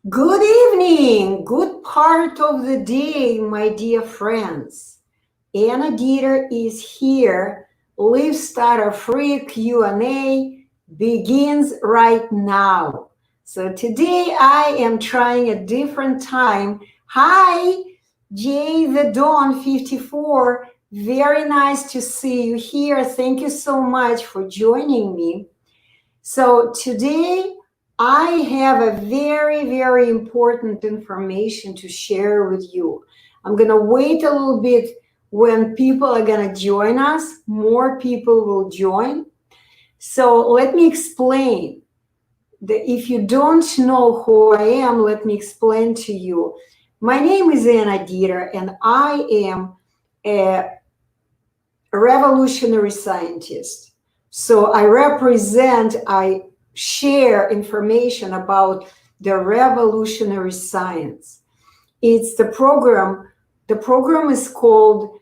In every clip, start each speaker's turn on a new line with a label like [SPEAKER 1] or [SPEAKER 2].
[SPEAKER 1] Good evening, good part of the day, my dear friends. Anna Dieter is here. Live Stutter-Free Q&A begins right now. So today I am trying a different time. Hi, Jay the Dawn 54. Very nice to see you here. Thank you so much for joining me. So today I have a very important information to share with you. I'm going to wait a little bit when people are going to join us. More people will join. So let me explain. If you don't know who I am, let me explain to you. My name is Anna Dieter, and I am a revolutionary scientist. So I share information about the revolutionary science. It's the program. The program is called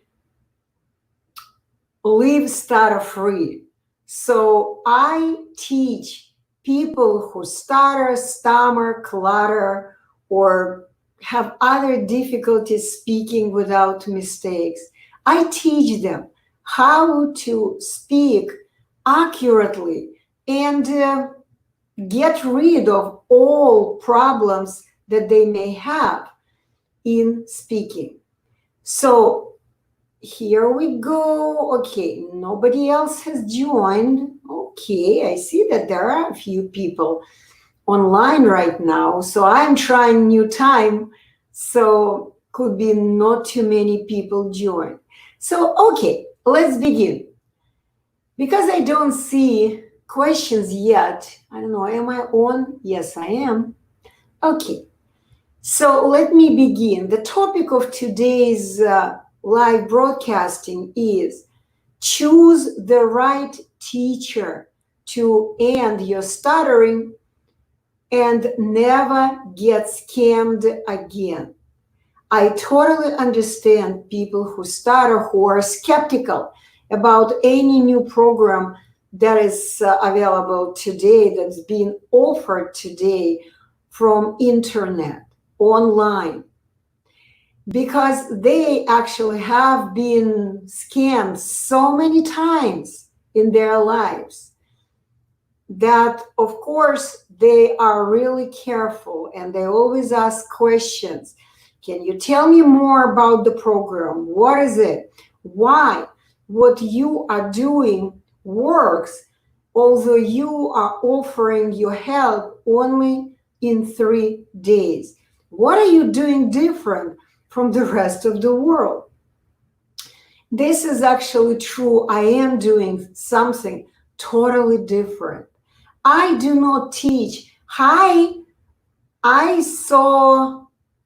[SPEAKER 1] Live Stutter-Free. So I teach people who stutter, stammer, clutter, or have other difficulties speaking without mistakes. I teach them how to speak accurately and get rid of all problems that they may have in speaking. So here we go. Okay, nobody else has joined. Okay, I see that there are a few people online right now. So I'm trying new time. So could be not too many people join. So, okay, let's begin. Because I don't see questions yet, I don't know, am I on? Yes, I am. Okay, so let me begin. The topic of today's live broadcasting is choose the right teacher to end your stuttering and never get scammed again. I totally understand people who stutter, who are skeptical about any new program that is available today, that's being offered today from internet, online, because they actually have been scammed so many times in their lives that, of course, they are really careful and they always ask questions. Can you tell me more about the program? What is it? Why? What you are doing works, although you are offering your help only in 3 days. What are you doing different from the rest of the world? This is actually true. I am doing something totally different. I do not teach. Hi, I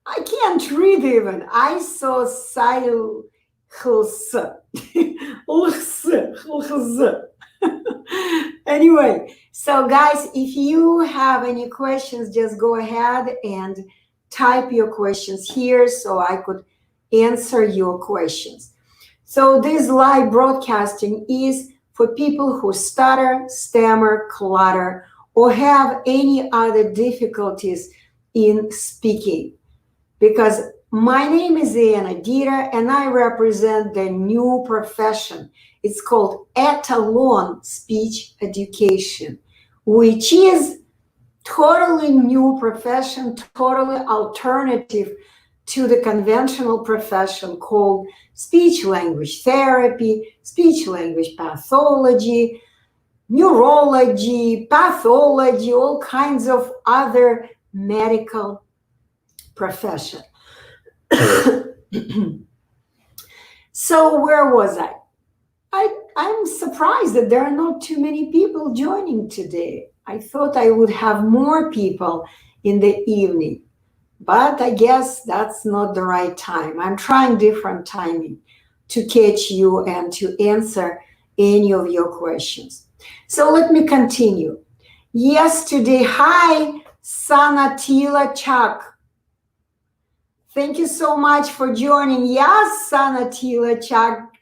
[SPEAKER 1] can't read even. I saw Anyway, so guys, if you have any questions, just go ahead and type your questions here so I could answer your questions. So this live broadcasting is for people who stutter, stammer, clutter, or have any other difficulties in speaking. Because my name is Anna Dieter and I represent the new profession. It's called Etalon Speech Education, which is totally new profession, totally alternative to the conventional profession called speech language therapy, speech language pathology, neurology, pathology, all kinds of other medical profession. So where was I? I'm surprised that there are not too many people joining today. I thought I would have more people in the evening, but I guess that's not the right time. I'm trying different timing to catch you and to answer any of your questions. So let me continue. Yesterday, hi, Sanatila Chak. Thank you so much for joining. Yes, Sanatila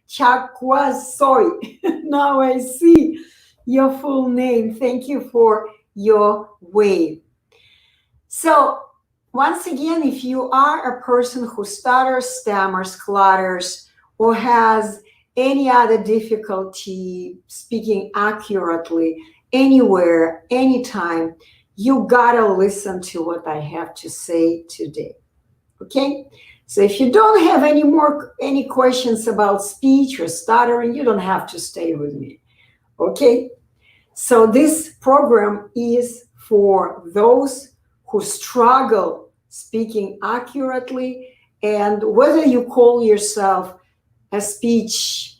[SPEAKER 1] Chakwasoy. Now I see your full name. Thank you for your wave. So once again, if you are a person who stutters, stammers, clutters, or has any other difficulty speaking accurately anywhere, anytime, you gotta listen to what I have to say today. Okay? So if you don't have any questions about speech or stuttering, you don't have to stay with me. Okay? So this program is for those who struggle speaking accurately, and whether you call yourself a speech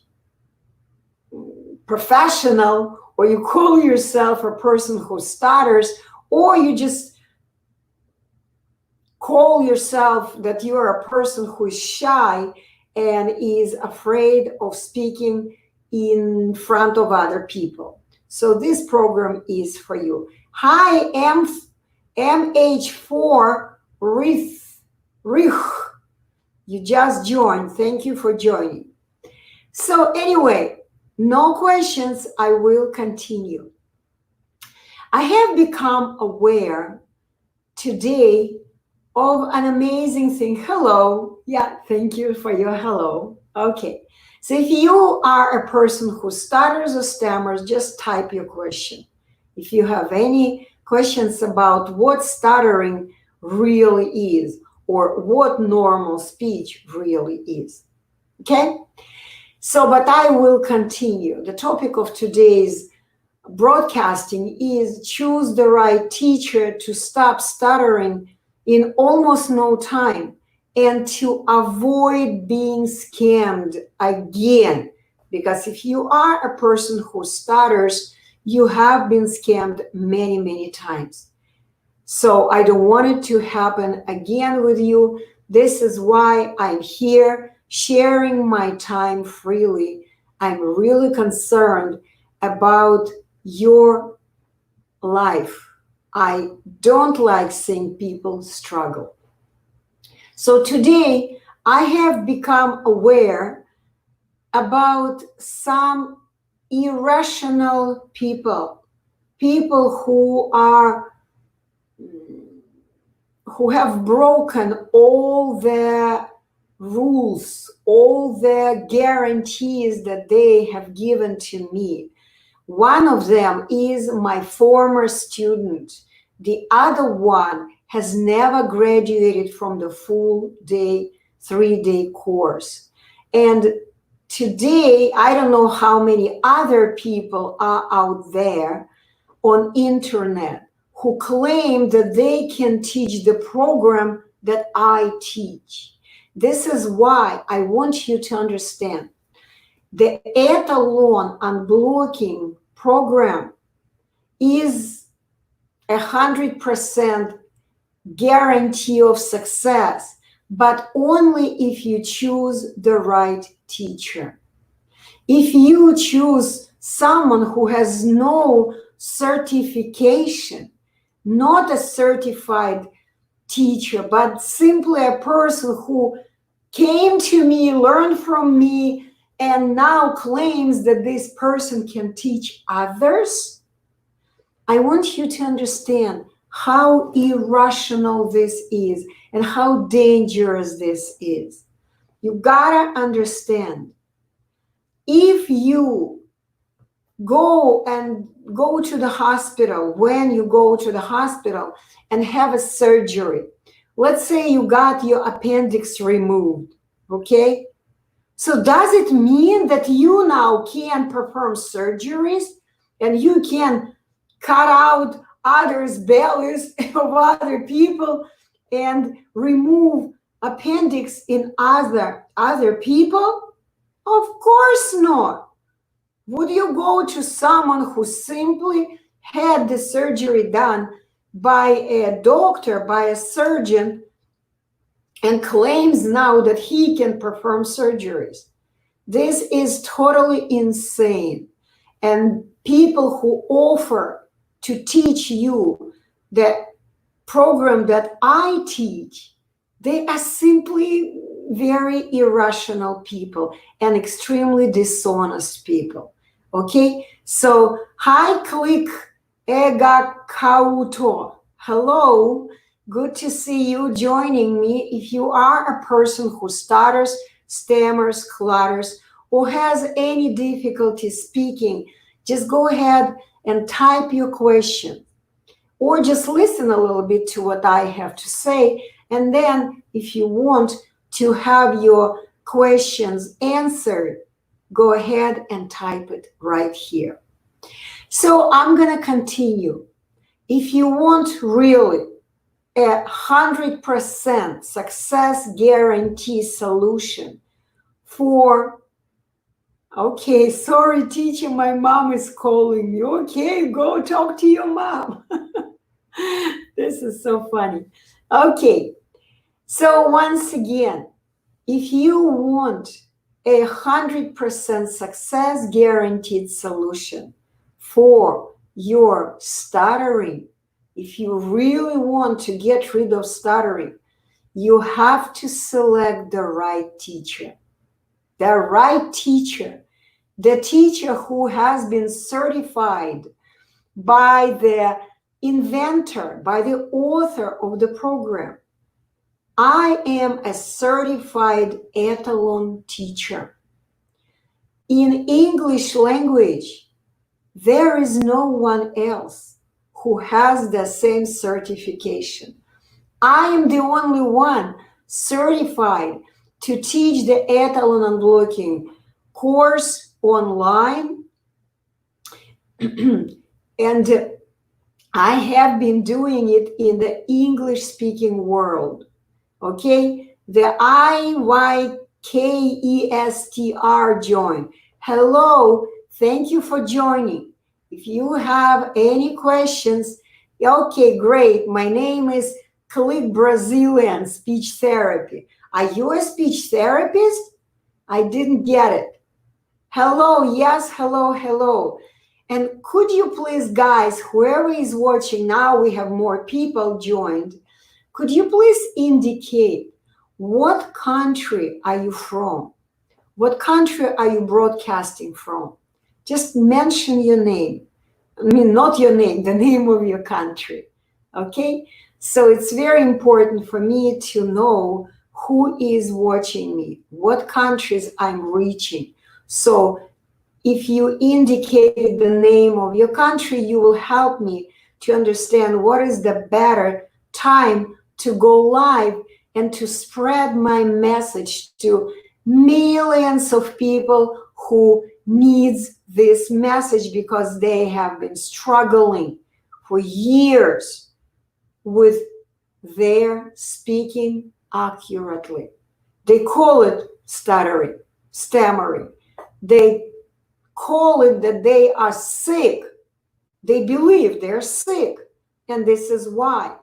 [SPEAKER 1] professional or you call yourself a person who stutters, or you just call yourself that you are a person who is shy and is afraid of speaking in front of other people. So this program is for you. Hi, MH4 Rich. You just joined. Thank you for joining. So anyway, no questions. I will continue. I have become aware today of an amazing thing. Hello. Yeah, thank you for your hello. Okay. So if you are a person who stutters or stammers, just type your question. If you have any questions about what stuttering really is or what normal speech really is. Okay? So, but I will continue. The topic of today's broadcasting is choose the right teacher to stop stuttering in almost no time and to avoid being scammed again. Because if you are a person who stutters, you have been scammed many, many times. So I don't want it to happen again with you. This is why I'm here sharing my time freely. I'm really concerned about your life. I don't like seeing people struggle. So today I have become aware about some irrational people who have broken all the rules, all the guarantees that they have given to me. One of them is my former student. The other one has never graduated from the full day, 3-day course. And today, I don't know how many other people are out there on internet who claim that they can teach the program that I teach. This is why I want you to understand. The Etalon unblocking program is 100% guarantee of success, but only if you choose the right teacher. If you choose someone who has no certification, not a certified teacher, but simply a person who came to me, learned from me, and now claims that this person can teach others, I want you to understand how irrational this is and how dangerous this is. You gotta understand, if you go to the hospital, when you go to the hospital and have a surgery, let's say you got your appendix removed, okay? So does it mean that you now can perform surgeries and you can cut out others' bellies of other people and remove appendix in other people? Of course not. Would you go to someone who simply had the surgery done by a doctor, by a surgeon, and claims now that he can perform surgeries? This is totally insane. And people who offer to teach you the program that I teach, they are simply very irrational people and extremely dishonest people. Okay? So, hi, click Ega Kauto. Hello. Good to see you joining me. If you are a person who stutters, stammers, clutters, or has any difficulty speaking, just go ahead and type your question, or just listen a little bit to what I have to say. And then if you want to have your questions answered, go ahead and type it right here. So I'm going to continue. If you want really a 100% success guarantee solution for, okay, sorry teacher, my mom is calling me. Okay, go talk to your mom. This is so funny. Okay, so once again, if you want a 100% success guaranteed solution for your stuttering, if you really want to get rid of stuttering, you have to select the right teacher. The right teacher, the teacher who has been certified by the inventor, by the author of the program. I am a certified Etalon teacher. In English language, there is no one else who has the same certification. I am the only one certified to teach the Etalon unblocking course online. And I have been doing it in the English-speaking world. Okay, the IYKESTR join. Hello, thank you for joining. If you have any questions, okay, great. My name is Click Brazilian Speech Therapy. Are you a speech therapist? I didn't get it. Hello, yes, hello, hello. And could you please, guys, whoever is watching now, we have more people joined. Could you please indicate what country are you from? What country are you broadcasting from? Just mention your name. I mean, not your name, the name of your country. Okay? So it's very important for me to know who is watching me, what countries I'm reaching. So if you indicated the name of your country, you will help me to understand what is the better time to go live and to spread my message to millions of people who needs this message because they have been struggling for years with their speaking accurately. They call it stuttering, stammering. They call it that they are sick. They believe they're sick. And this is why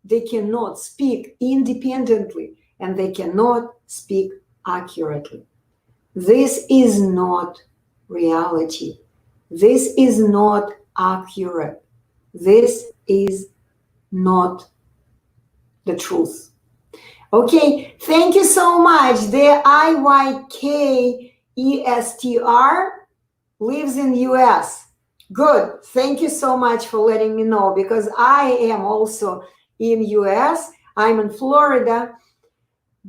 [SPEAKER 1] they cannot speak independently and they cannot speak accurately. This is not reality. This is not accurate. This is not the truth. Okay, thank you so much. The IYKESTR lives in US. Good. Thank you so much for letting me know, because I am also in US. I'm in Florida,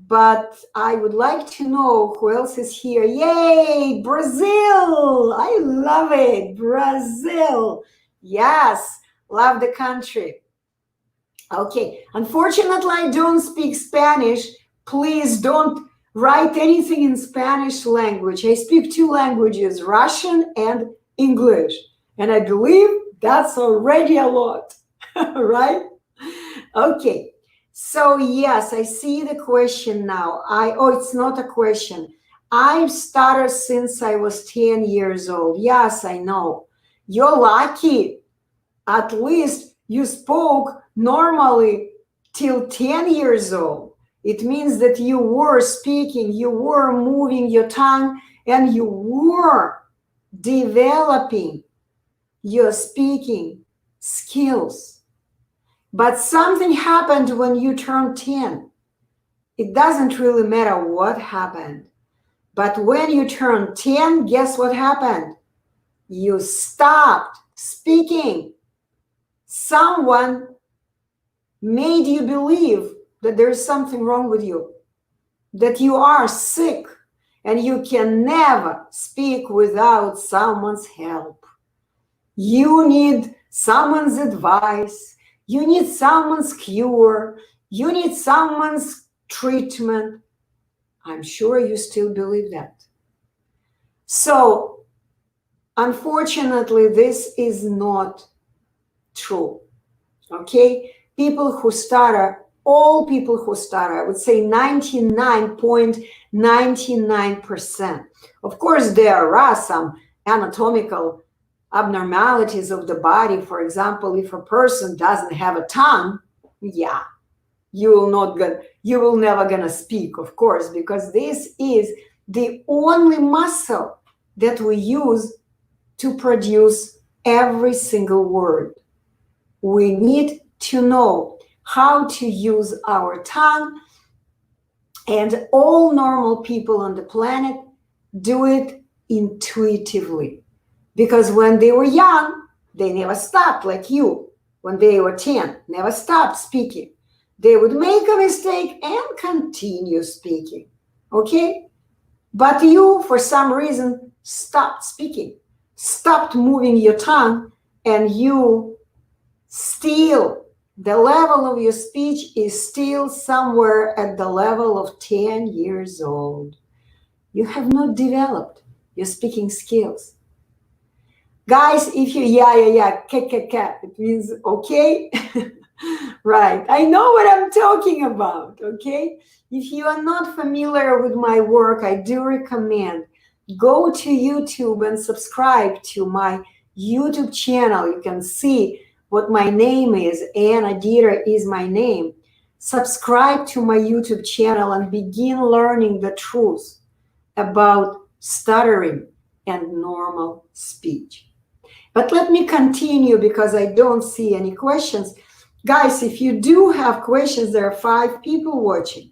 [SPEAKER 1] but I would like to know who else is here. Yay, Brazil. I love it. Brazil. Yes, love the country. Okay, unfortunately, I don't speak Spanish. Please don't write anything in Spanish language. I speak two languages, Russian and English. And I believe that's already a lot, right? Okay, so yes, I see the question now. Oh, it's not a question. I've stuttered since I was 10 years old. Yes, I know. You're lucky. At least you spoke normally till 10 years old. It means that you were speaking, you were moving your tongue, and you were developing your speaking skills. But something happened when you turned 10. It doesn't really matter what happened. But when you turned 10, guess what happened? You stopped speaking. Someone made you believe that there is something wrong with you, that you are sick, and you can never speak without someone's help. You need someone's advice. You need someone's cure. You need someone's treatment. I'm sure you still believe that. So, unfortunately, this is not true. Okay? People who stutter, all people who stutter, I would say 99.99%. Of course, there are some anatomical abnormalities of the body. For example, if a person doesn't have a tongue, yeah, you will never gonna speak, of course, because this is the only muscle that we use to produce every single word. We need to know how to use our tongue, and all normal people on the planet do it intuitively. Because when they were young, they never stopped, like you. When they were 10, never stopped speaking. They would make a mistake and continue speaking, okay? But you, for some reason, stopped speaking, stopped moving your tongue, and you still, the level of your speech is still somewhere at the level of 10 years old. You have not developed your speaking skills. Guys, if you, it means okay. Right, I know what I'm talking about, okay? If you are not familiar with my work, I do recommend go to YouTube and subscribe to my YouTube channel. You can see what my name is. Anna Dieter is my name. Subscribe to my YouTube channel and begin learning the truth about stuttering and normal speech. But let me continue because I don't see any questions. Guys, if you do have questions, there are 5 people watching.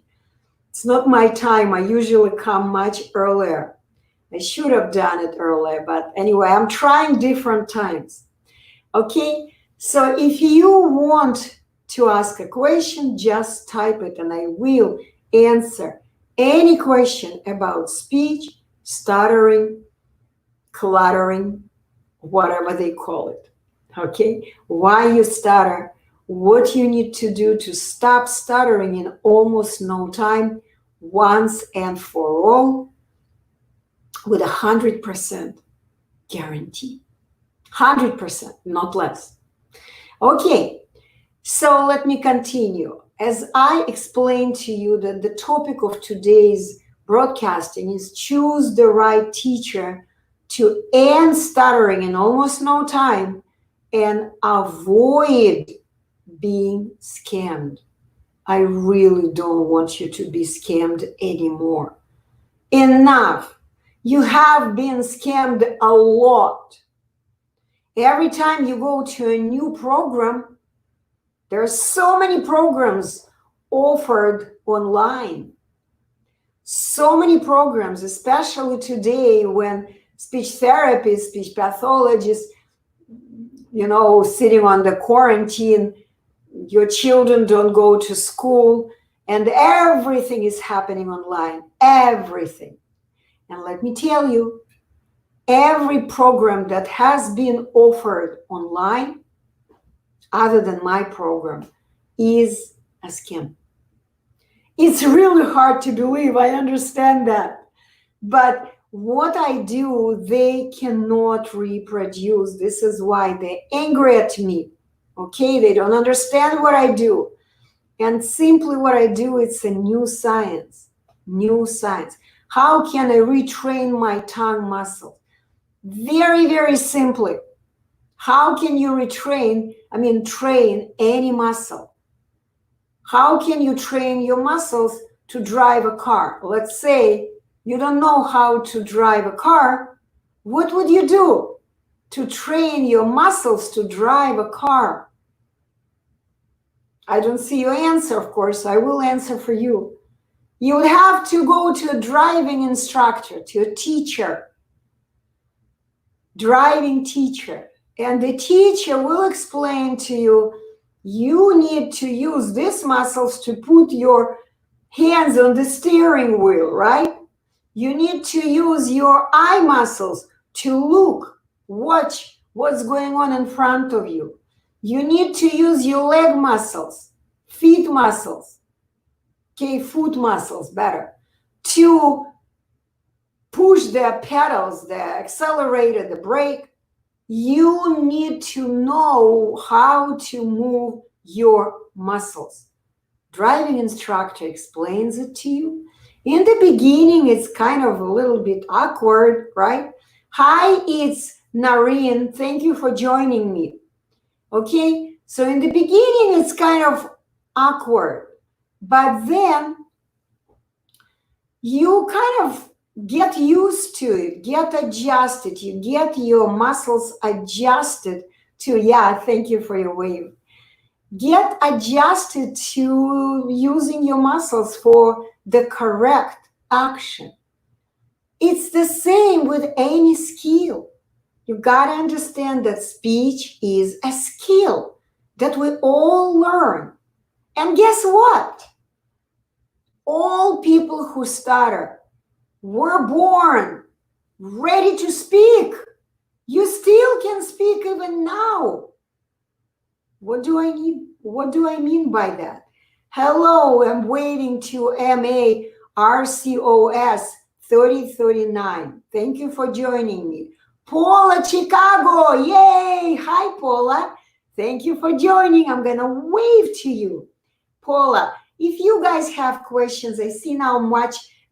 [SPEAKER 1] It's not my time. I usually come much earlier. I should have done it earlier, but anyway, I'm trying different times. Okay, so if you want to ask a question, just type it and I will answer any question about speech, stuttering, cluttering, whatever they call it. Okay, why you stutter, what you need to do to stop stuttering in almost no time, once and for all, with 100% guarantee. 100%, not less. Okay, so let me continue. As I explained to you that the topic of today's broadcasting is choose the right teacher to end stuttering in almost no time and avoid being scammed. I really don't want you to be scammed anymore. Enough. You have been scammed a lot. Every time you go to a new program, there are so many programs offered online. So many programs, especially today when speech therapists, speech pathologists, sitting on the quarantine, your children don't go to school, and everything is happening online. Everything. And let me tell you, every program that has been offered online, other than my program, is a scam. It's really hard to believe, I understand that. But what I do, they cannot reproduce. This is why they're angry at me. Okay, they don't understand what I do. And simply what I do, it's a new science. New science. How can I retrain my tongue muscle? Very, very simply. How can you train any muscle? How can you train your muscles to drive a car? Let's say you don't know how to drive a car. What would you do to train your muscles to drive a car? I don't see your answer, of course. I will answer for you. You would have to go to a driving instructor, to a teacher, driving teacher. And the teacher will explain to you, You need to use these muscles to put your hands on the steering wheel, right? You need to use your eye muscles to look, watch what's going on in front of you. You need to use your leg muscles, feet muscles, okay, foot muscles better, to push the pedals, the accelerator, the brake. You need to know how to move your muscles. Driving instructor explains it to you. In the beginning, it's kind of a little bit awkward, right? Hi, it's Nareen. Thank you for joining me. Okay, so in the beginning, it's kind of awkward, but then you kind of get used to it, get adjusted, you get your muscles adjusted to, yeah, thank you for your wave. Get adjusted to using your muscles for the correct action. It's the same with any skill. You gotta understand that speech is a skill that we all learn. And guess what? All people who stutter were born ready to speak. You still can speak even now. What do I need? What do I mean by that? Hello, I'm waiting to MA RCOS 3039. Thank you for joining me. Paula, Chicago, yay! Hi, Paula. Thank you for joining. I'm gonna wave to you. Paula, if you guys have questions, I see now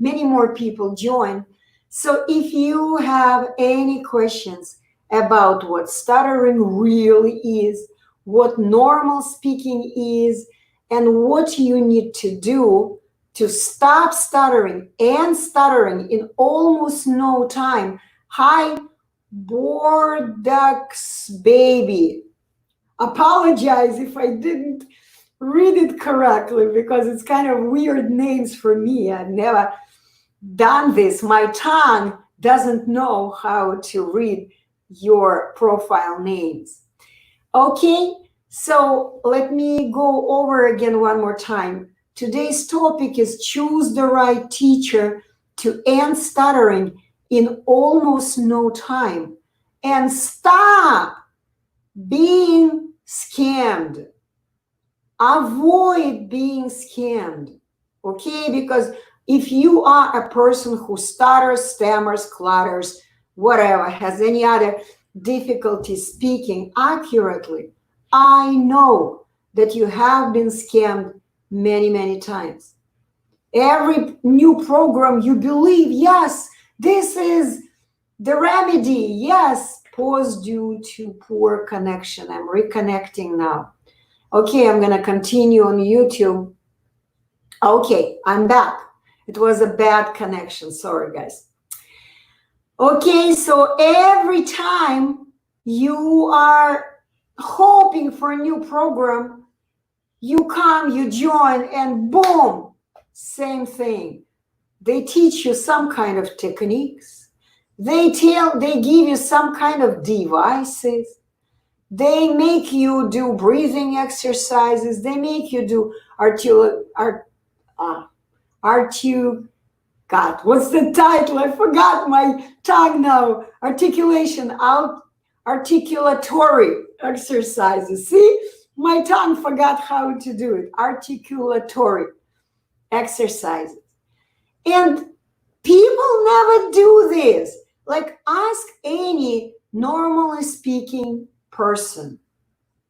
[SPEAKER 1] many more people join. So if you have any questions about what stuttering really is, what normal speaking is, and what you need to do to stop stuttering and stuttering in almost no time. Hi, Bordeaux baby. Apologize if I didn't read it correctly because it's kind of weird names for me. I've never done this. My tongue doesn't know how to read your profile names. Okay, so let me go over again one more time. Today's topic is choose the right teacher to end stuttering in almost no time and stop being scammed. Avoid being scammed, okay? Because if you are a person who stutters, stammers, clutters, whatever, has any other difficulty speaking accurately, I know that you have been scammed many, many times. Every new program you believe, yes, this is the remedy, yes, pause due to poor connection. I'm reconnecting now. Okay, I'm gonna continue on YouTube. Okay, I'm back. It was a bad connection, sorry guys. Okay, so every time you are hoping for a new program, you come, you join, and boom, same thing. They teach you some kind of techniques. They give you some kind of devices. They make you do breathing exercises. They make you do God, what's the title? I forgot my tongue now. Articulatory exercises. See, my tongue forgot how to do it. Articulatory exercises. And people never do this. Like, ask any normally speaking person,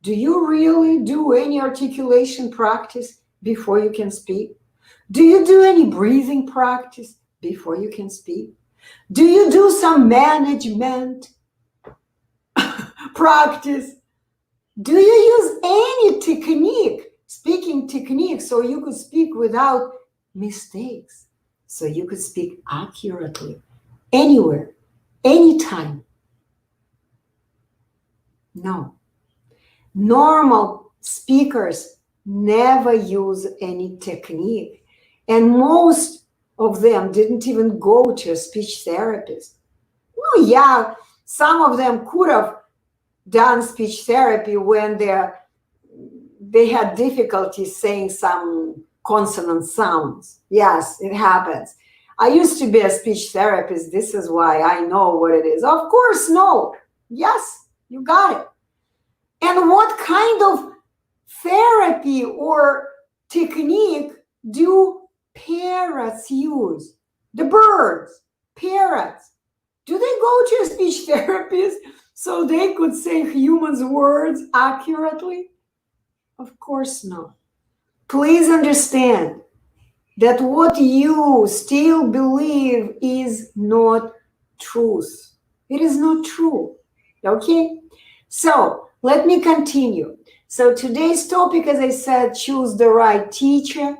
[SPEAKER 1] do you really do any articulation practice before you can speak? Do you do any breathing practice before you can speak? Do you do some management practice? Do you use any technique, speaking technique, so you could speak without mistakes, so you could speak accurately, anywhere, anytime? No. Normal speakers never use any technique. And most of them didn't even go to a speech therapist. Well, yeah, some of them could have done speech therapy when they they had difficulty saying some consonant sounds. Yes, it happens. I used to be a speech therapist. This is why I know what it is. Of course, no. Yes, you got it. And what kind of therapy or technique do parrots use? The birds, parrots. Do they go to a speech therapist so they could say humans' words accurately? Of course not. Please understand that what you still believe is not truth. It is not true. Okay? So let me continue. So today's topic, as I said, choose the right teacher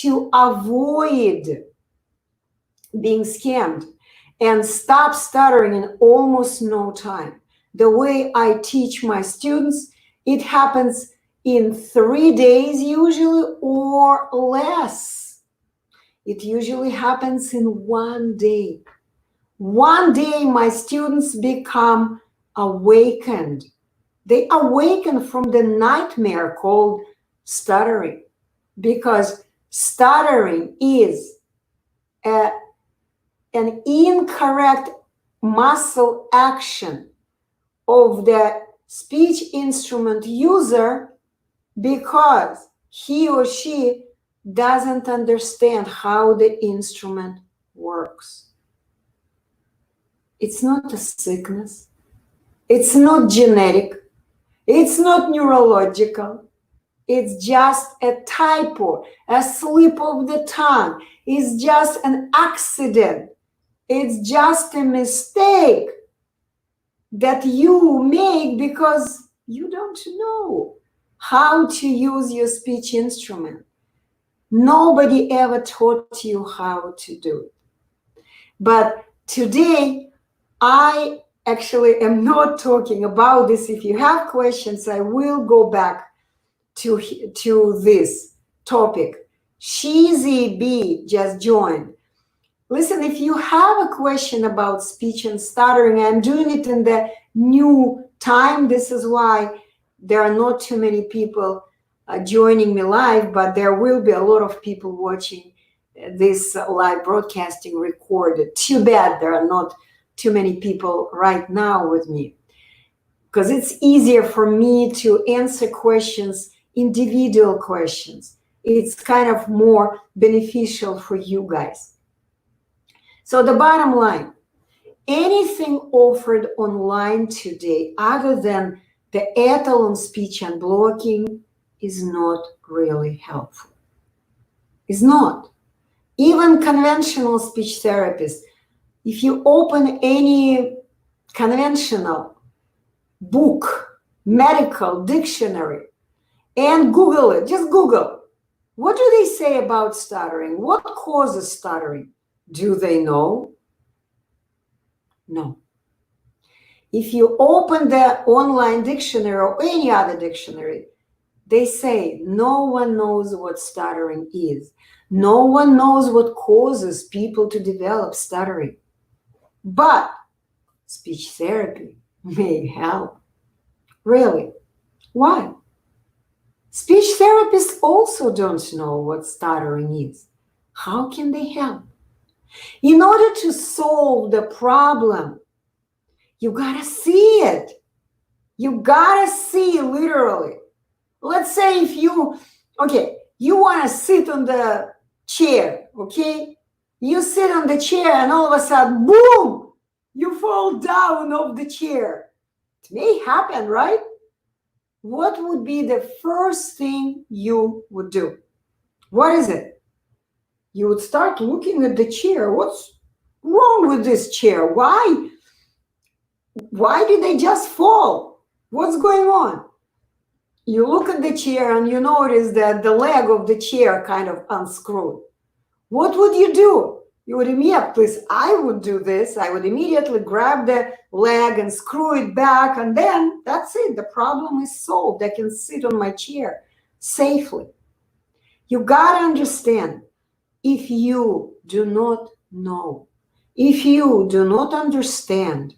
[SPEAKER 1] to avoid being scammed and stop stuttering in almost no time. The way I teach my students, it happens in 3 days usually or less. It usually happens in 1 day. 1 day my students become awakened. They awaken from the nightmare called stuttering, because stuttering is an incorrect muscle action of the speech instrument user because he or she doesn't understand how the instrument works. It's not a sickness. It's not genetic. It's not neurological. It's just a typo, a slip of the tongue. It's just an accident. It's just a mistake that you make because you don't know how to use your speech instrument. Nobody ever taught you how to do it. But today, I actually am not talking about this. If you have questions, I will go back to this topic. Shizy B just joined. Listen, if you have a question about speech and stuttering, I'm doing it in the new time. This is why there are not too many people joining me live, but there will be a lot of people watching this live broadcasting recorded. Too bad there are not too many people right now with me, because it's easier for me to answer questions, individual questions. It's kind of more beneficial for you guys. So the bottom line, anything offered online today other than the Etalon speech and blocking is not really helpful. It's not. Even conventional speech therapists, if you open any conventional book, medical dictionary, and Google it, just Google, what do they say about stuttering? What causes stuttering? Do they know? No. If you open the online dictionary or any other dictionary, they say no one knows what stuttering is. No one knows what causes people to develop stuttering. But speech therapy may help. Really? Why? Speech therapists also don't know what stuttering is. How can they help? In order to solve the problem, you gotta see it. You gotta see literally. Let's say if you want to sit on the chair, okay? You sit on the chair and all of a sudden, boom, you fall down off the chair. It may happen, right? What would be the first thing you would do? What is it? You would start looking at the chair. What's wrong with this chair? Why did they just fall? What's going on? You look at the chair and you notice that the leg of the chair kind of unscrewed. What would you do? You would immediately, I would do this. I would immediately grab the leg and screw it back, and then that's it. The problem is solved. I can sit on my chair safely. You gotta understand, if you do not know, if you do not understand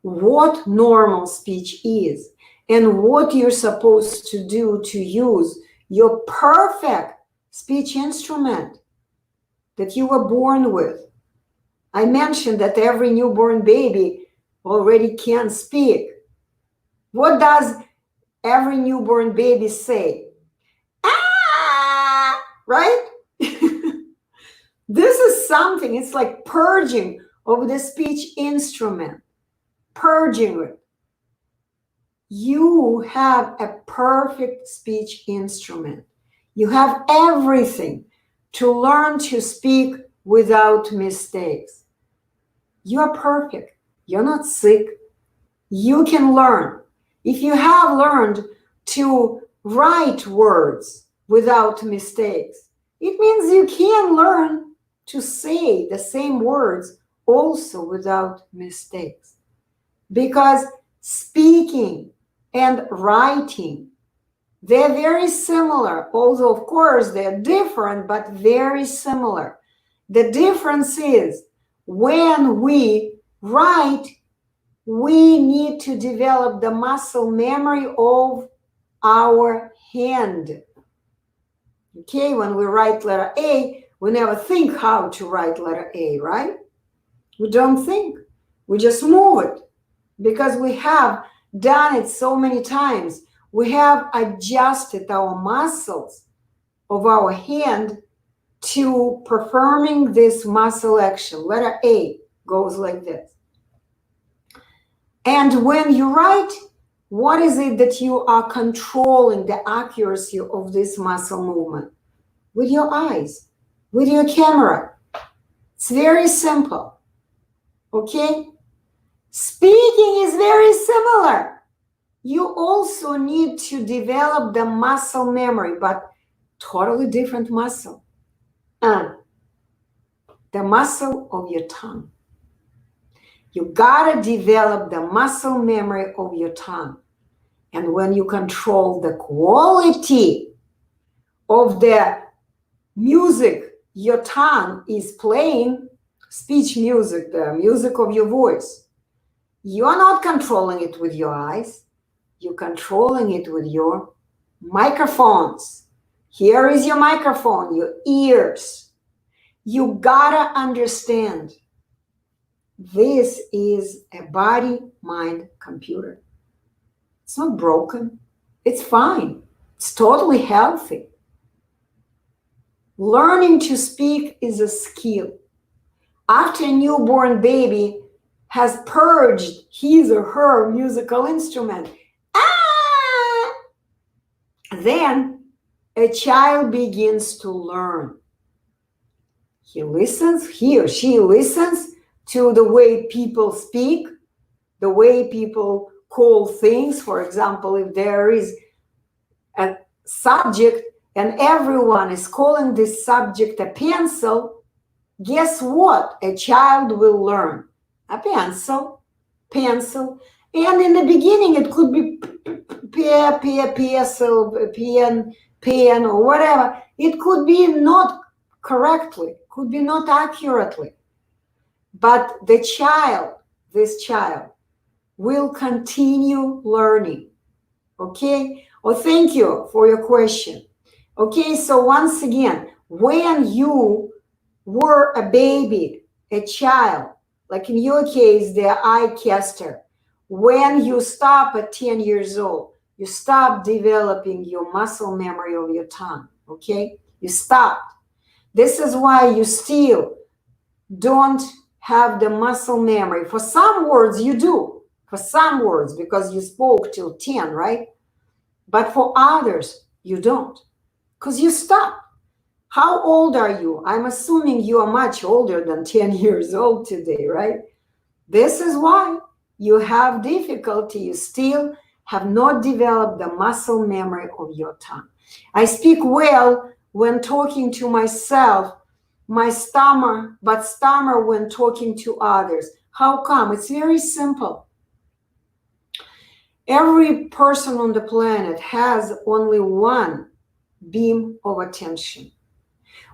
[SPEAKER 1] what normal speech is, and what you're supposed to do to use your perfect speech instrument that you were born with. I mentioned that every newborn baby already can speak. What does every newborn baby say? Ah, right? This is something, it's like purging of the speech instrument, purging it. You have a perfect speech instrument. You have everything to learn to speak without mistakes. You are perfect. You're not sick. You can learn. If you have learned to write words without mistakes, it means you can learn to say the same words also without mistakes. Because speaking and writing, they're very similar, although of course they're different, but very similar. The difference is when we write, we need to develop the muscle memory of our hand. Okay, when we write letter A, we never think how to write letter A, right? We don't think. We just move it because we have done it so many times. We have adjusted our muscles of our hand to performing this muscle action. Letter A goes like this. And when you write, what is it that you are controlling the accuracy of this muscle movement? With your eyes, with your camera. It's very simple. Okay? Speaking is very similar. You also need to develop the muscle memory, but totally different muscle. And the muscle of your tongue. You gotta develop the muscle memory of your tongue. And when you control the quality of the music your tongue is playing, speech music, the music of your voice, you're not controlling it with your eyes. You're controlling it with your microphones. Here is your microphone, your ears. You gotta understand this is a body-mind computer. It's not broken. It's fine. It's totally healthy. Learning to speak is a skill. After a newborn baby has purged his or her musical instrument, then a child begins to learn. He or she listens to the way people speak, the way people call things. For example, if there is a subject and everyone is calling this subject a pencil, guess what? A child will learn a pencil. And in the beginning, it could be pencil, pen, or whatever. It could be not correctly, could be not accurately. But this child, will continue learning. Okay? Well, thank you for your question. Okay, so once again, when you were a baby, a child, like in your case, the eye caster, when you stop at 10 years old, you stop developing your muscle memory of your tongue, okay? You stopped. This is why you still don't have the muscle memory. For some words, you do. For some words, because you spoke till 10, right? But for others, you don't. Because you stopped. How old are you? I'm assuming you are much older than 10 years old today, right? This is why you have difficulty. You still have not developed the muscle memory of your tongue. I speak well when talking to myself, but stammer when talking to others. How come? It's very simple. Every person on the planet has only one beam of attention.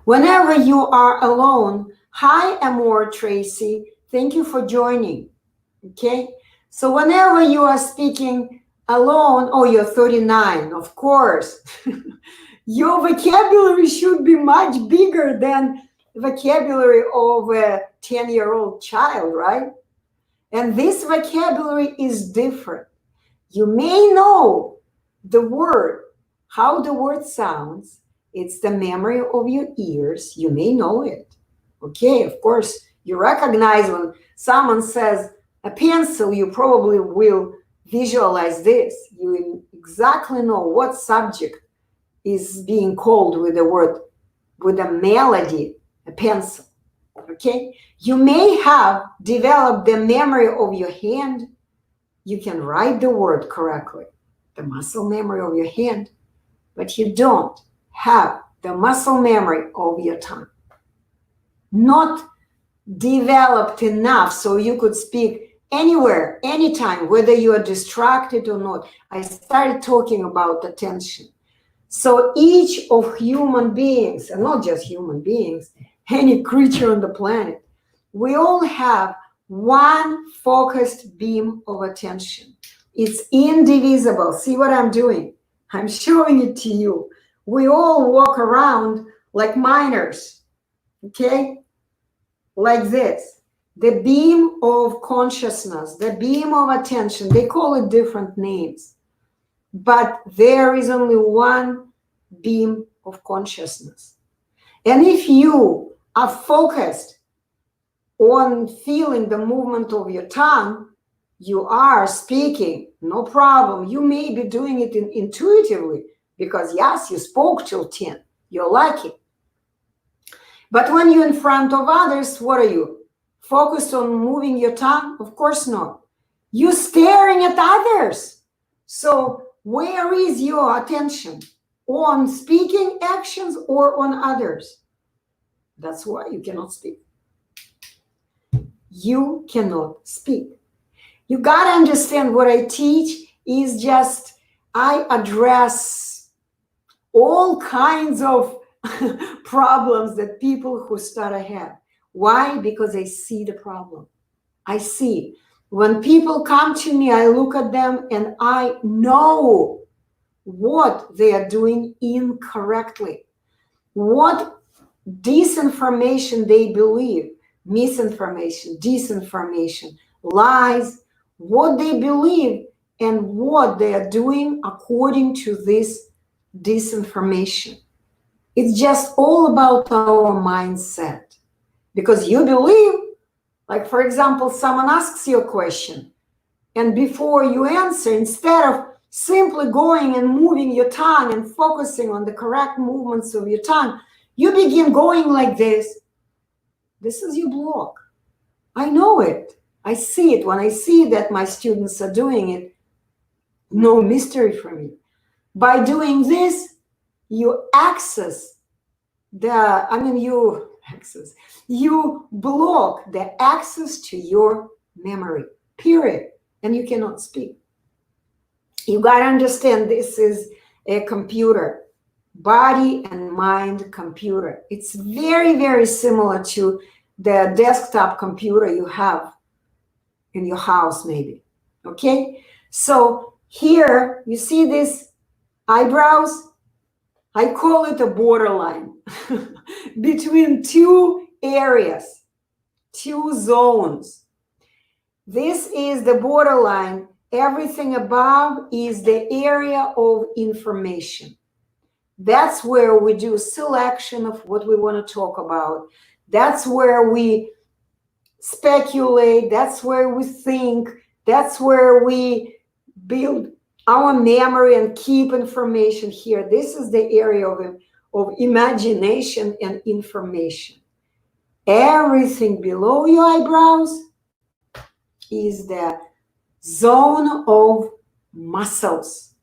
[SPEAKER 1] Whenever you are alone, hi, Amor Tracy, thank you for joining. Okay, so whenever you are speaking alone, oh, you're 39, of course. Your vocabulary should be much bigger than the vocabulary of a 10-year-old child, right? And this vocabulary is different. You may know the word, how the word sounds. It's the memory of your ears. You may know it. Okay, of course, you recognize when someone says a pencil, you probably will visualize this. You exactly know what subject is being called with the word, with a melody, a pencil. Okay, you may have developed the memory of your hand. You can write the word correctly, the muscle memory of your hand, but you don't have the muscle memory of your tongue. Not developed enough so you could speak anywhere, anytime, whether you are distracted or not. I started talking about attention. So each of human beings, and not just human beings, any creature on the planet, we all have one focused beam of attention. It's indivisible. See what I'm doing? I'm showing it to you. We all walk around like miners, okay? Like this. The beam of consciousness, the beam of attention, they call it different names. But there is only one beam of consciousness. And if you are focused on feeling the movement of your tongue, you are speaking, no problem. You may be doing it intuitively because, yes, you spoke till 10. You're lucky. But when you're in front of others, what are you? Focused on moving your tongue? Of course not. You're staring at others. So where is your attention? On speaking actions or on others? That's why you cannot speak. You cannot speak. You got to understand what I teach is just, I address all kinds of problems that people who stutter have. Why? Because I see the problem. I see. When people come to me, I look at them and I know what they are doing incorrectly, what disinformation they believe, misinformation, disinformation, lies, what they believe and what they are doing according to this disinformation. It's just all about our mindset. Because you believe, like for example, someone asks you a question, and before you answer, instead of simply going and moving your tongue and focusing on the correct movements of your tongue, you begin going like this. This is your block. I know it. I see it. When I see that my students are doing it, no mystery for me. By doing this, you access you block the access to your memory, period. And you cannot speak. You got to understand this is a computer, body and mind computer. It's very, very similar to the desktop computer you have in your house, maybe. Okay? So here, you see these eyebrows? I call it a borderline between two areas, two zones. This is the borderline. Everything above is the area of information. That's where we do selection of what we want to talk about. That's where we speculate. That's where we think. That's where we build our memory and keep information here. This is the area of imagination and information. Everything below your eyebrows is the zone of muscles.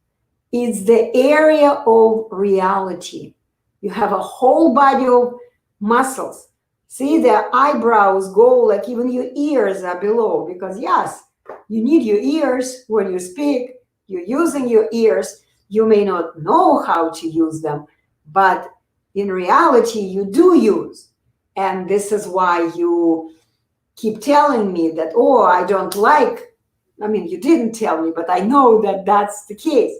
[SPEAKER 1] It's the area of reality. You have a whole body of muscles. See, the eyebrows go like even your ears are below because, yes, you need your ears when you speak. You're using your ears. You may not know how to use them, but in reality, you do use. And this is why you keep telling me that, oh, I don't like I mean, you didn't tell me, but I know that that's the case.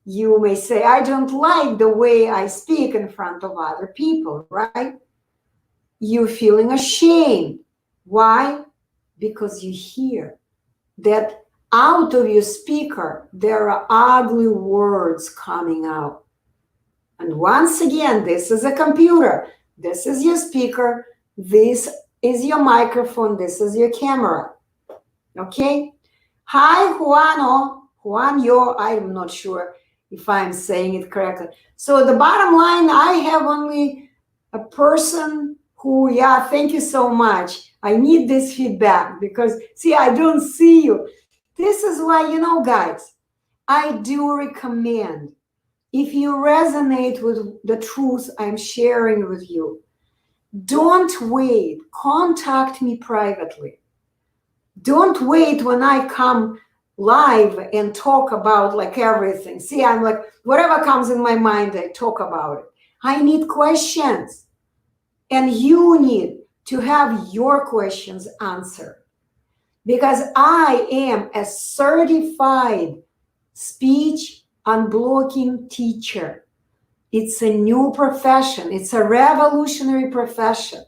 [SPEAKER 1] You may say, I don't like the way I speak in front of other people, right? You're feeling ashamed. Why? Because you hear that out of your speaker, there are ugly words coming out. And once again, this is a computer. This is your speaker. This is your microphone. This is your camera. Okay? Hi, Juanyo. I'm not sure if I'm saying it correctly. So the bottom line, I have only a person who, yeah, thank you so much. I need this feedback because, see, I don't see you. This is why, guys, I do recommend, if you resonate with the truth I'm sharing with you, don't wait. Contact me privately. Don't wait when I come live and talk about like everything. See, I'm like, whatever comes in my mind, I talk about it. I need questions. And you need to have your questions answered. Because I am a certified speech unblocking teacher. It's a new profession. It's a revolutionary profession.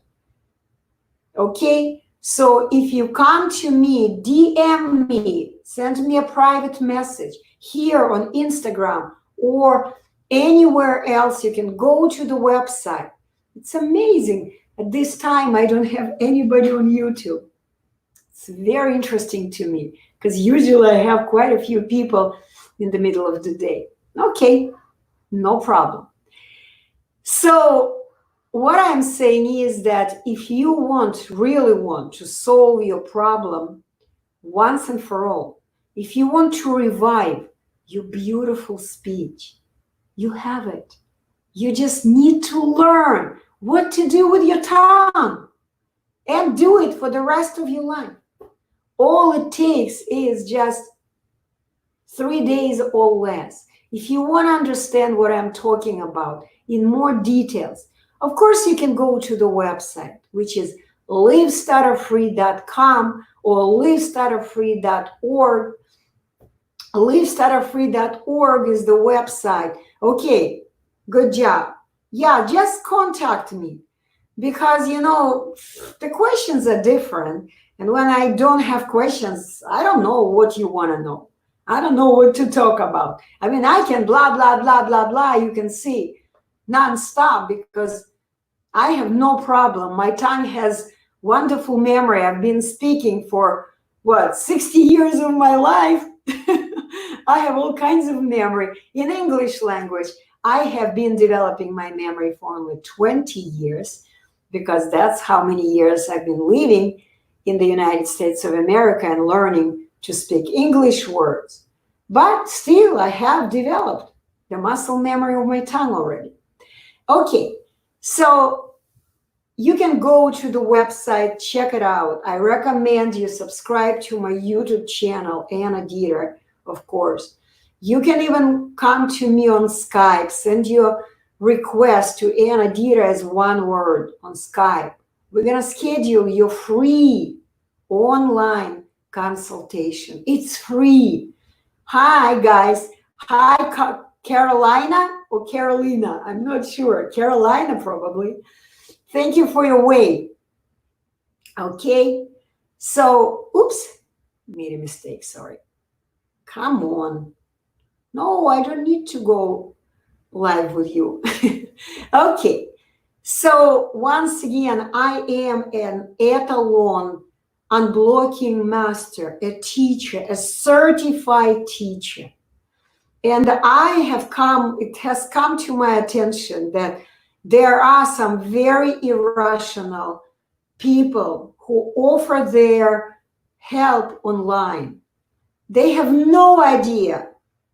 [SPEAKER 1] Okay? So if you come to me, DM me, send me a private message here on Instagram or anywhere else. You can go to the website. It's amazing. At this time, I don't have anybody on YouTube. It's very interesting to me because usually I have quite a few people in the middle of the day. Okay, no problem. So what I'm saying is that if you really want to solve your problem once and for all, if you want to revive your beautiful speech, you have it. You just need to learn what to do with your tongue and do it for the rest of your life. All it takes is just 3 days or less. If you want to understand what I'm talking about in more details, of course, you can go to the website, which is livestutterfree.com or livestutterfree.org. Livestutterfree.org is the website. Okay, good job. Yeah, just contact me because, the questions are different. And when I don't have questions, I don't know what you want to know. I don't know what to talk about. I mean, I can blah, blah, blah, blah, blah. You can see nonstop because I have no problem. My tongue has wonderful memory. I've been speaking for, 60 years of my life. I have all kinds of memory. In English language, I have been developing my memory for only 20 years because that's how many years I've been living in the United States of America and learning to speak English words. But still, I have developed the muscle memory of my tongue already. Okay, so you can go to the website, check it out. I recommend you subscribe to my YouTube channel, Anna Dieter, of course. You can even come to me on Skype, send your request to Anna Dieter as one word on Skype. We're going to schedule your free online consultation. It's free. Hi, guys. Hi, Carolina or Carolina? I'm not sure. Carolina, probably. Thank you for your wait. Okay. So, oops, made a mistake. Sorry. Come on. No, I don't need to go live with you. Okay. So, once again, I am an Etalon unblocking master, a teacher, a certified teacher. And it has come to my attention that there are some very irrational people who offer their help online. They have no idea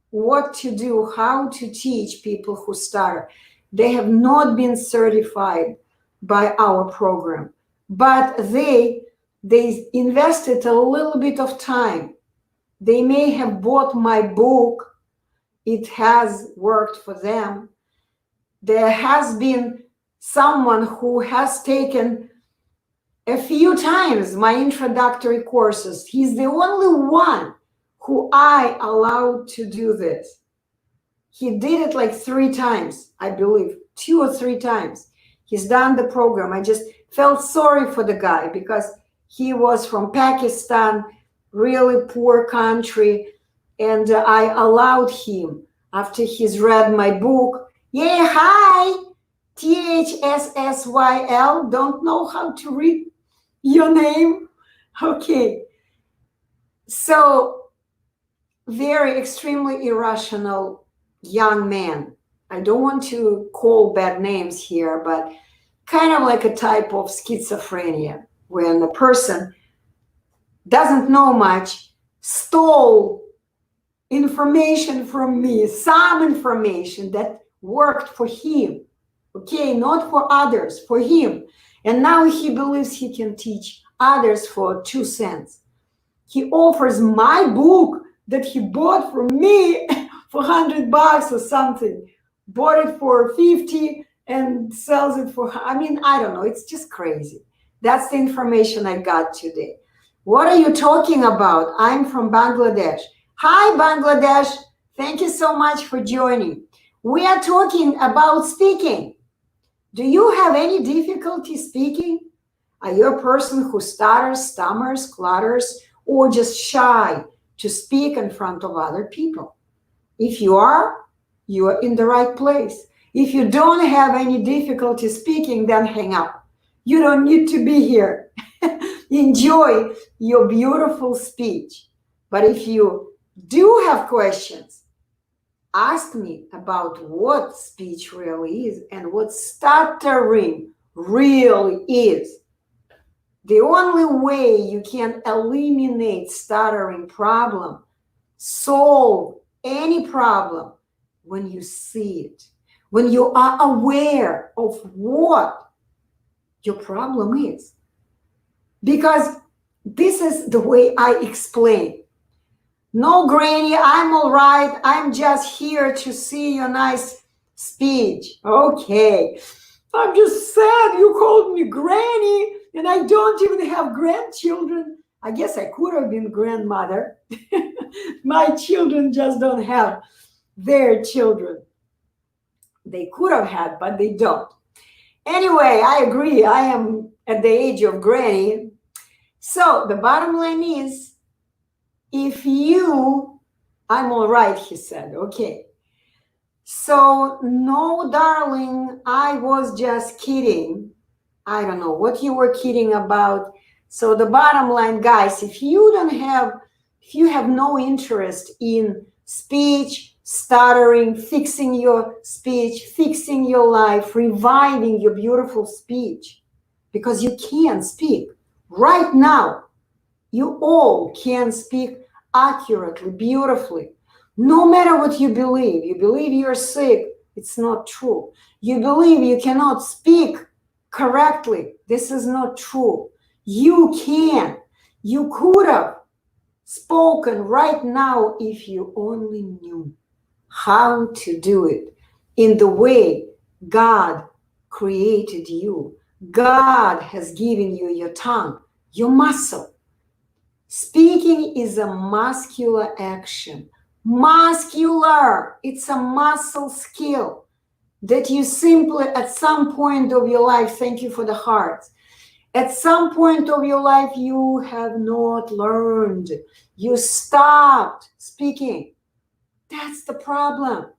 [SPEAKER 1] what to do, how to teach people who stutter. They have not been certified by our program, but they invested a little bit of time. They may have bought my book. It has worked for them. There has been someone who has taken a few times my introductory courses. He's the only one who I allowed to do this. He did it like 3 times, I believe, 2 or 3 times. He's done the program. I just felt sorry for the guy because he was from Pakistan, really poor country, and I allowed him after he's read my book. Yeah, hi, THSSYL. Don't know how to read your name. Okay. So, very extremely irrational young man. I don't want to call bad names here, but kind of like a type of schizophrenia when a person doesn't know much, stole information from me, some information that worked for him, okay, not for others, for him. And now he believes he can teach others for 2 cents. He offers my book that he bought from me for $100 or something, bought it for 50 and sells it for, I mean, I don't know, it's just crazy. That's the information I got today. What are you talking about? I'm from Bangladesh. Hi, Bangladesh. Thank you so much for joining. We are talking about speaking. Do you have any difficulty speaking? Are you a person who stutters, stammers, clutters, or just shy to speak in front of other people? If you are in the right place. If you don't have any difficulty speaking, then hang up. You don't need to be here. Enjoy your beautiful speech. But if you do have questions, ask me about what speech really is and what stuttering really is. The only way you can eliminate stuttering problem, solve any problem, when you see it, when you are aware of what your problem is. Because this is the way I explain. No, Granny, I'm all right. I'm just here to see your nice speech. Okay. I'm just sad you called me Granny and I don't even have grandchildren. I guess I could have been grandmother. My children just don't have their children. They could have had, but they don't. Anyway, I agree. I am at the age of Granny. So the bottom line is, if you, I'm all right, he said. Okay. So, no, darling, I was just kidding. I don't know what you were kidding about. So the bottom line, guys, if you have no interest in speech, stuttering, fixing your speech, fixing your life, reviving your beautiful speech, because you can speak right now. You all can speak accurately, beautifully. No matter what you believe you're sick, it's not true. You believe you cannot speak correctly, this is not true. You can. You could have spoken right now if you only knew how to do it in the way God created you. God has given you your tongue, your muscle. Speaking is a muscular action. Muscular. It's a muscle skill that you simply, at some point of your life, thank you for the heart, at some point of your life, you have not learned. You stopped speaking. That's the problem.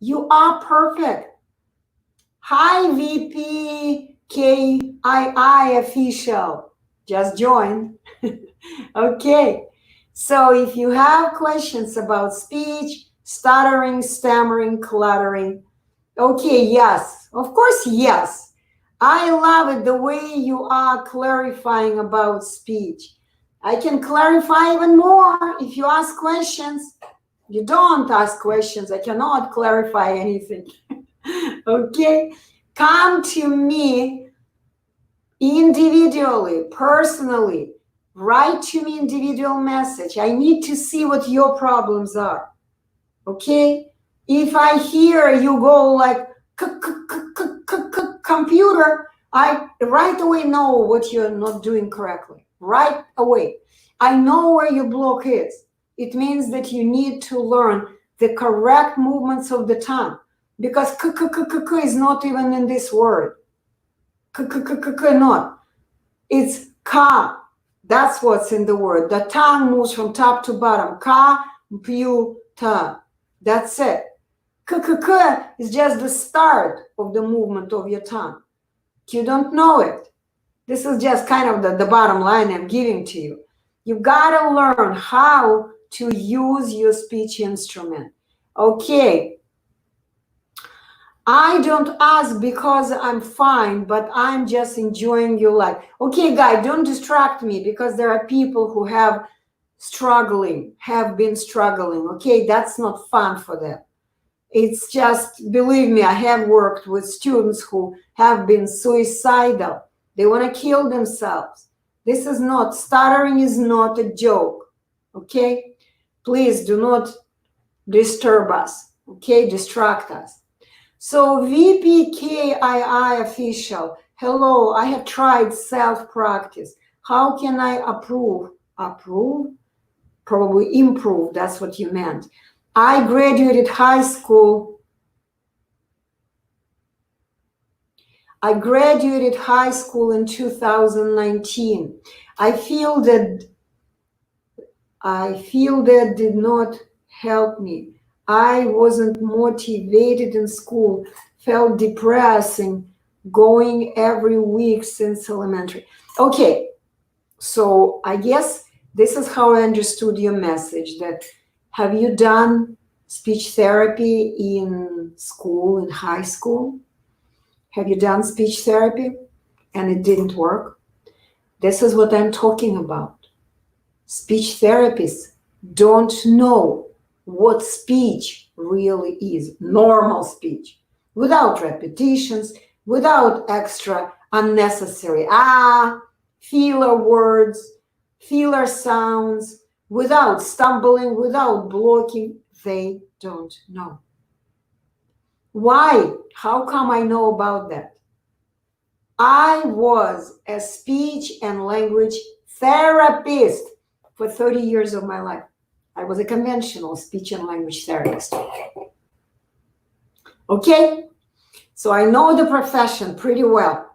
[SPEAKER 1] You are perfect. Hi, VPKII official. Just joined. Okay. So if you have questions about speech, stuttering, stammering, cluttering, okay, yes, of course, yes. I love it the way you are clarifying about speech. I can clarify even more if you ask questions. You don't ask questions, I cannot clarify anything. Okay? Come to me individually, personally. Write to me individual message. I need to see what your problems are. Okay? If I hear you go like computer, I right away know what you're not doing correctly. Right away. I know where your block is. It means that you need to learn the correct movements of the tongue, because k is not even in this word. K not. It's ka. That's what's in the word. The tongue moves from top to bottom. Ka, pu, ta. That's it. K is just the start of the movement of your tongue. You don't know it. This is just kind of the bottom line I'm giving to you. You've got to learn how to use your speech instrument. Okay. I don't ask because I'm fine, but I'm just enjoying your life. Okay, guy, don't distract me, because there are people who have been struggling. Okay, that's not fun for them. It's just, believe me, I have worked with students who have been suicidal. They want to kill themselves. This is not, stuttering is not a joke. Okay, please do not disturb us. Okay, distract us. So VPKII official, hello, I have tried self-practice. How can I approve? Approve? Probably improve, that's what you meant. I graduated high school. I graduated high school in 2019. I feel that did not help me. I wasn't motivated in school, felt depressing, going every week since elementary. Okay, so I guess this is how I understood your message, that have you done speech therapy in school, in high school? Have you done speech therapy and it didn't work? This is what I'm talking about. Speech therapists don't know what speech really is, normal speech, without repetitions, without extra unnecessary filler words, filler sounds, without stumbling, without blocking. They don't know. Why? How come I know about that? I was a speech and language therapist for 30 years of my life. I was a conventional speech and language therapist. Okay, so I know the profession pretty well.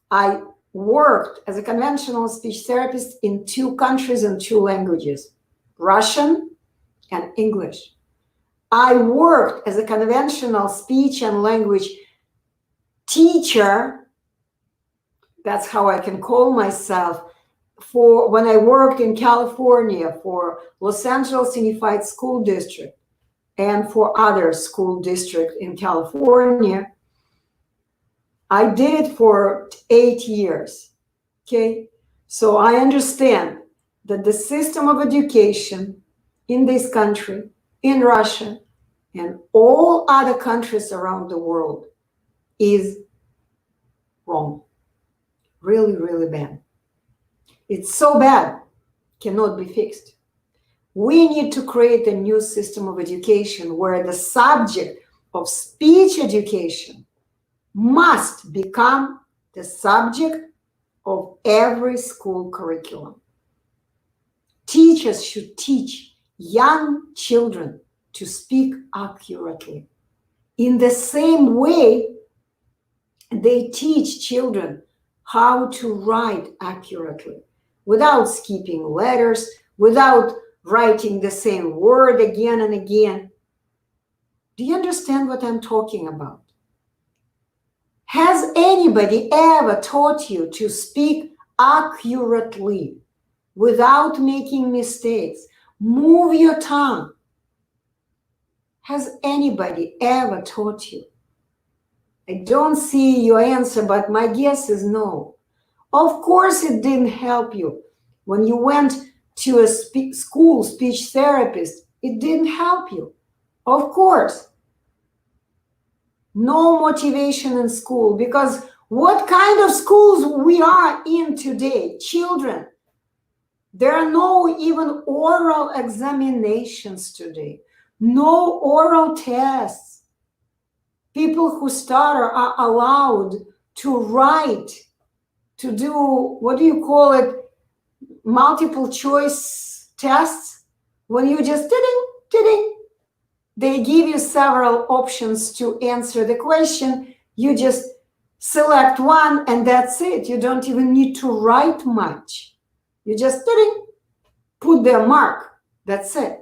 [SPEAKER 1] I worked as a conventional speech therapist in 2 countries and 2 languages, Russian and English. I worked as a conventional speech and language teacher, that's how I can call myself, for when I worked in California for Los Angeles Unified School District and for other school districts in California. I did it for 8 years. Okay, so I understand that the system of education in this country, in Russia, and all other countries around the world is wrong. Really, really bad. It's so bad, cannot be fixed. We need to create a new system of education where the subject of speech education must become the subject of every school curriculum. Teachers should teach young children to speak accurately. In the same way, they teach children how to write accurately, without skipping letters, without writing the same word again and again. Do you understand what I'm talking about? Has anybody ever taught you to speak accurately without making mistakes? Move your tongue. Has anybody ever taught you? I don't see your answer, but my guess is no. Of course it didn't help you. When you went to a school speech therapist, it didn't help you. Of course. No motivation in school, because what kind of schools we are in today? Children. There are no even oral examinations today. No oral tests. People who stutter are allowed to write, to do, what do you call it, multiple choice tests, When you just ding, they give you several options to answer the question. You just select one and that's it. You don't even need to write much. You just put their mark. That's it.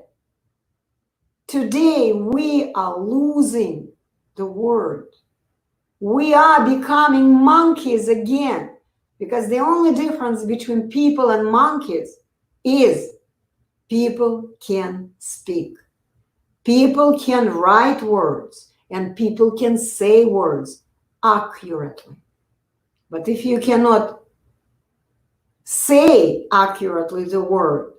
[SPEAKER 1] Today, we are losing the word. We are becoming monkeys again, because the only difference between people and monkeys is people can speak. People can write words, and people can say words accurately. But if you cannot say accurately the word,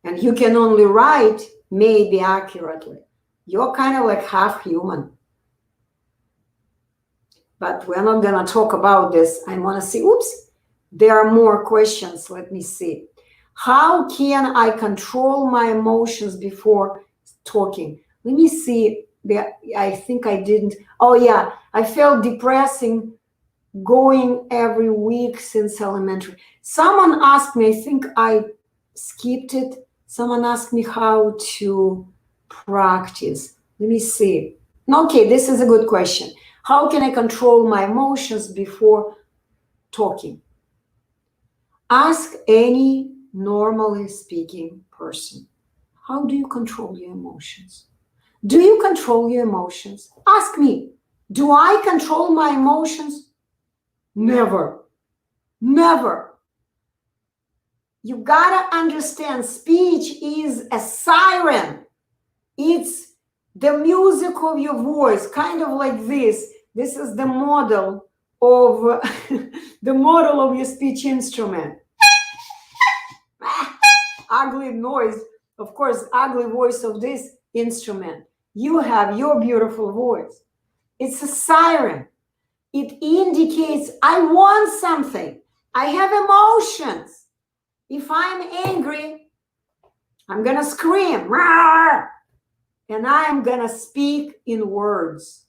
[SPEAKER 1] and you can only write maybe accurately, you're kind of like half human. But we're not going to talk about this. I want to see, oops, there are more questions. Let me see. How can I control my emotions before talking? Let me see. I think I didn't. Oh, yeah. I felt depressing going every week since elementary. Someone asked me, I think I skipped it. Someone asked me how to practice. Let me see. Okay, this is a good question. How can I control my emotions before talking? Ask any normally speaking person. How do you control your emotions? Do you control your emotions? Ask me. Do I control my emotions? Never. Never. You gotta understand, speech is a siren. It's the music of your voice, kind of like this. This is the model of the model of your speech instrument. Ugly noise, of course, ugly voice of this instrument. You have your beautiful voice. It's a siren. It indicates I want something. I have emotions. If I'm angry, I'm gonna scream. Rawr! And I'm gonna speak in words.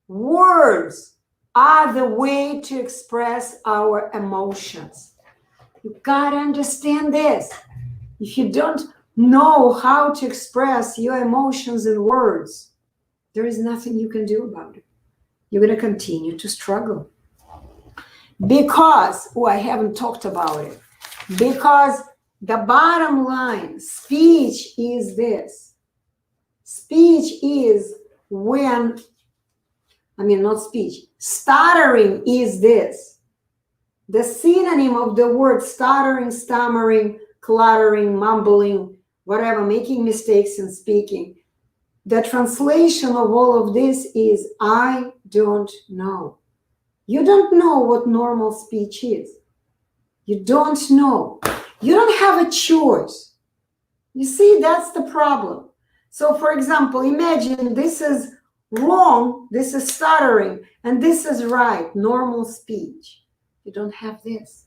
[SPEAKER 1] Words are the way to express our emotions. You gotta understand this. If you don't know how to express your emotions in words, there is nothing you can do about it. You're gonna continue to struggle. Because, I haven't talked about it. Because the bottom line, speech is this. Speech is when, not speech, stuttering is this. The synonym of the word stuttering, stammering, cluttering, mumbling, whatever, making mistakes in speaking. The translation of all of this is I don't know. You don't know what normal speech is. You don't know. You don't have a choice. You see, that's the problem. So, for example, imagine this is wrong, this is stuttering, and this is right, normal speech. You don't have this.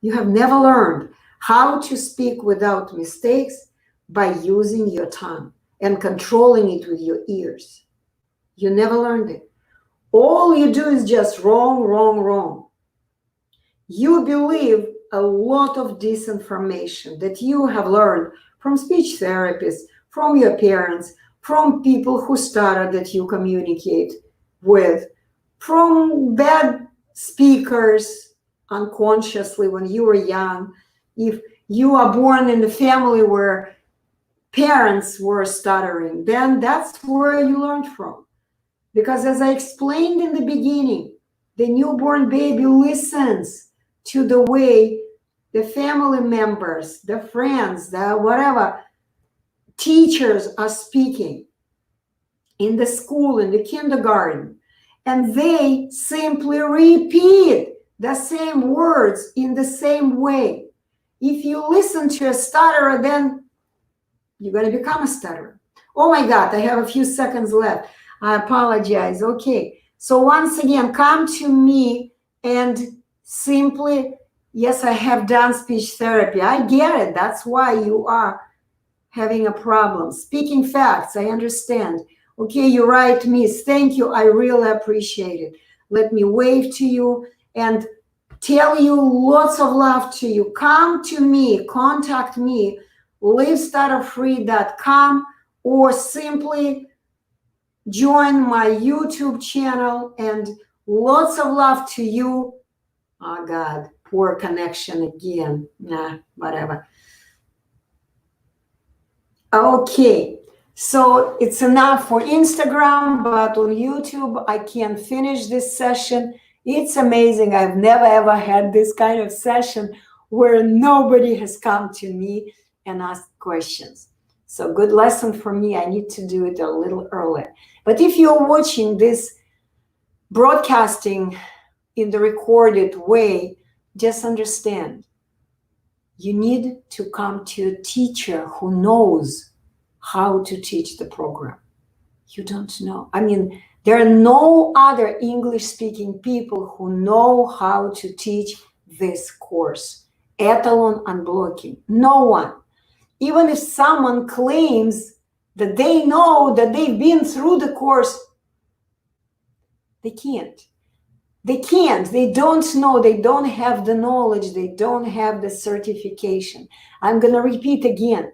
[SPEAKER 1] You have never learned how to speak without mistakes by using your tongue and controlling it with your ears. You never learned it. All you do is just wrong, wrong, wrong. You believe a lot of disinformation that you have learned from speech therapists, from your parents, from people who stutter that you communicate with, from bad speakers unconsciously when you were young. If you are born in a family where parents were stuttering, then that's where you learned from. Because as I explained in the beginning, the newborn baby listens to the way the family members, the friends, the whatever, teachers are speaking in the school, in the kindergarten, and they simply repeat the same words in the same way. If you listen to a stutterer, then you're going to become a stutterer. Oh my God, I have a few seconds left. I apologize. Okay. So once again, come to me and simply, yes, I have done speech therapy. I get it. That's why you are having a problem. Speaking facts, I understand. Okay, you're right, miss. Thank you. I really appreciate it. Let me wave to you and tell you lots of love to you. Come to me, contact me livestutterfree.com, or simply join my YouTube channel. And lots of love to you. Oh God, poor connection again. Nah, whatever. Okay, so it's enough for Instagram, but on YouTube, I can finish this session. It's amazing. I've never ever had this kind of session where nobody has come to me and asked questions. So good lesson for me. I need to do it a little earlier. But if you're watching this broadcasting in the recorded way, just understand you need to come to a teacher who knows how to teach the program. You don't know. I mean, there are no other English-speaking people who know how to teach this course, Etalon unblocking. No one. Even if someone claims that they know, that they've been through the course, they can't. They can't. They don't know. They don't have the knowledge. They don't have the certification. I'm going to repeat again.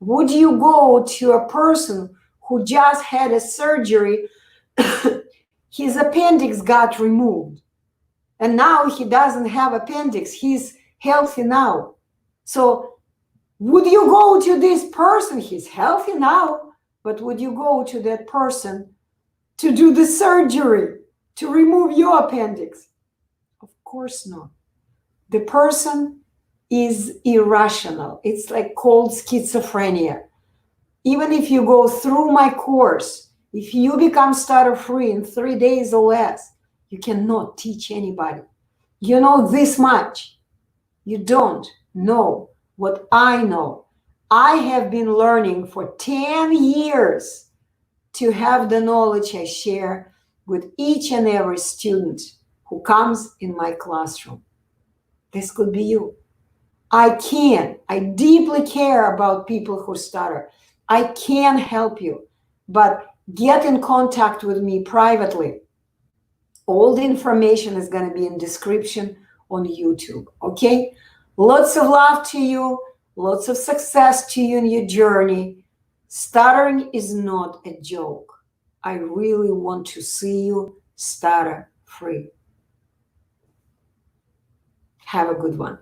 [SPEAKER 1] Would you go to a person who just had a surgery, his appendix got removed, and now he doesn't have appendix, he's healthy now. So would you go to this person? He's healthy now, but would you go to that person to do the surgery to remove your appendix? Of course not. The person is irrational. It's like called schizophrenia. Even if you go through my course, if you become stutter-free in 3 days or less, you cannot teach anybody. You know this much. You don't know what I know. I have been learning for 10 years to have the knowledge I share with each and every student who comes in my classroom. This could be you. I deeply care about people who stutter. I can help you, but get in contact with me privately. All the information is going to be in description on YouTube, okay? Lots of love to you, lots of success to you in your journey. Stuttering is not a joke. I really want to see you stutter-free. Have a good one.